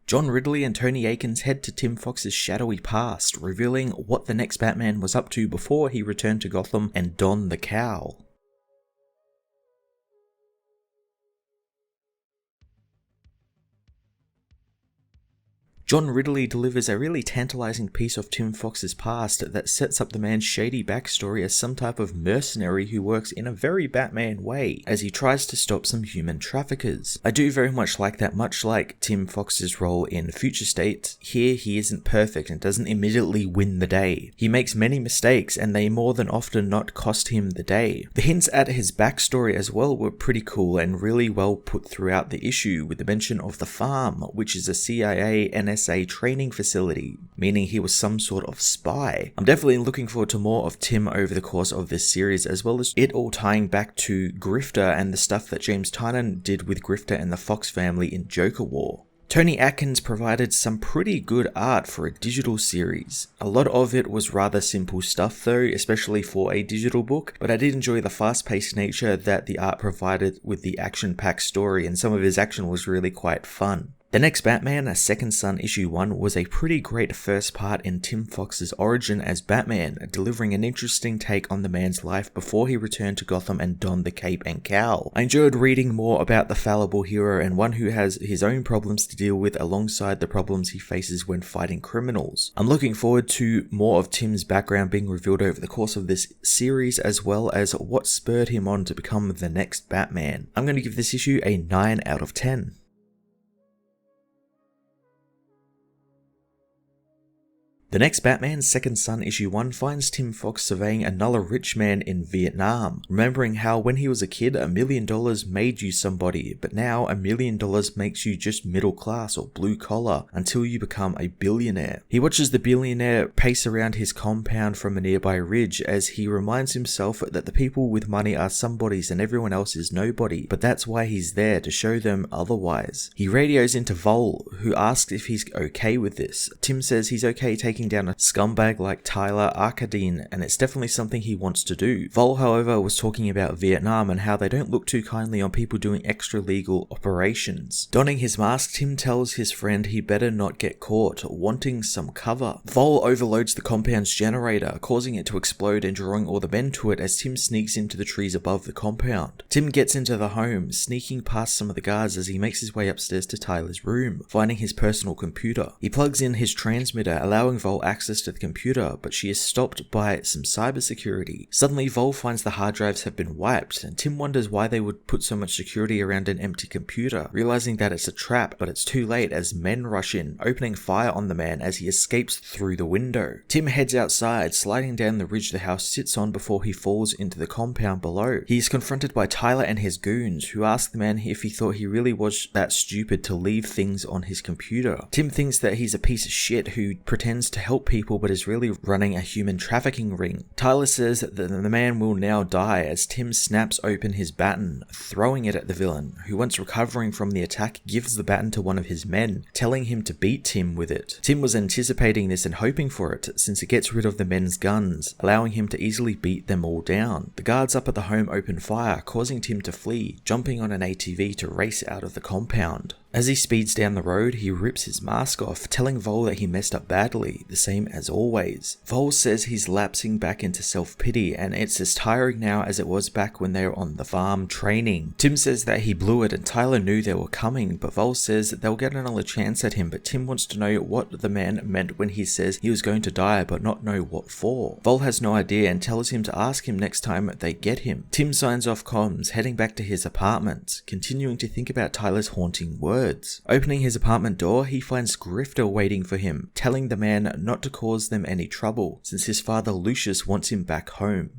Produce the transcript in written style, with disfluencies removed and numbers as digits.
John Ridley and Tony Akins head to Tim Fox's shadowy past, revealing what the next Batman was up to before he returned to Gotham and donned the cowl. John Ridley delivers a really tantalizing piece of Tim Fox's past that sets up the man's shady backstory as some type of mercenary who works in a very Batman way as he tries to stop some human traffickers. I do very much like that. Much like Tim Fox's role in Future State, here he isn't perfect and doesn't immediately win the day. He makes many mistakes and they more than often not cost him the day. The hints at his backstory as well were pretty cool and really well put throughout the issue, with the mention of the farm, which is a CIA NSA training facility, meaning he was some sort of spy. I'm definitely looking forward to more of Tim over the course of this series, as well as it all tying back to Grifter and the stuff that James Tynion did with Grifter and the Fox family in Joker War. Tony Atkins provided some pretty good art for a digital series. A lot of it was rather simple stuff though, especially for a digital book, but I did enjoy the fast-paced nature that the art provided with the action-packed story, and some of his action was really quite fun. The Next Batman, A Second Son Issue 1, was a pretty great first part in Tim Fox's origin as Batman, delivering an interesting take on the man's life before he returned to Gotham and donned the cape and cowl. I enjoyed reading more about the fallible hero and one who has his own problems to deal with alongside the problems he faces when fighting criminals. I'm looking forward to more of Tim's background being revealed over the course of this series, as well as what spurred him on to become the next Batman. I'm going to give this issue a 9 out of 10. The Next Batman, Second Son Issue 1 finds Tim Fox surveying another rich man in Vietnam, remembering how when he was a kid $1 million made you somebody, but now $1 million makes you just middle class or blue collar until you become a billionaire. He watches the billionaire pace around his compound from a nearby ridge as he reminds himself that the people with money are somebodies and everyone else is nobody, but that's why he's there, to show them otherwise. He radios into Vol, who asks if he's okay with this. Tim says he's okay taking down a scumbag like Tyler Arcadine, and it's definitely something he wants to do. Vol, however, was talking about Vietnam and how they don't look too kindly on people doing extra legal operations. Donning his mask, Tim tells his friend he better not get caught, wanting some cover. Vol overloads the compound's generator, causing it to explode and drawing all the men to it as Tim sneaks into the trees above the compound. Tim gets into the home, sneaking past some of the guards as he makes his way upstairs to Tyler's room, finding his personal computer. He plugs in his transmitter, allowing Vol access to the computer, but she is stopped by some cybersecurity. Suddenly, Vol finds the hard drives have been wiped, and Tim wonders why they would put so much security around an empty computer, realizing that it's a trap, but it's too late as men rush in, opening fire on the man as he escapes through the window. Tim heads outside, sliding down the ridge the house sits on before he falls into the compound below. He is confronted by Tyler and his goons, who ask the man if he thought he really was that stupid to leave things on his computer. Tim thinks that he's a piece of shit who pretends to help people but is really running a human trafficking ring. Tyler says that the man will now die as Tim snaps open his baton, throwing it at the villain, who once recovering from the attack gives the baton to one of his men, telling him to beat Tim with it. Tim was anticipating this and hoping for it, since it gets rid of the men's guns, allowing him to easily beat them all down. The guards up at the home open fire, causing Tim to flee, jumping on an ATV to race out of the compound. As he speeds down the road, he rips his mask off, telling Vol that he messed up badly, the same as always. Vol says he's lapsing back into self-pity, and it's as tiring now as it was back when they were on the farm training. Tim says that he blew it and Tyler knew they were coming, but Vol says that they'll get another chance at him, but Tim wants to know what the man meant when he says he was going to die but not know what for. Vol has no idea and tells him to ask him next time they get him. Tim signs off comms, heading back to his apartment, continuing to think about Tyler's haunting words. Opening his apartment door, he finds Grifter waiting for him, telling the man not to cause them any trouble, since his father Lucius wants him back home.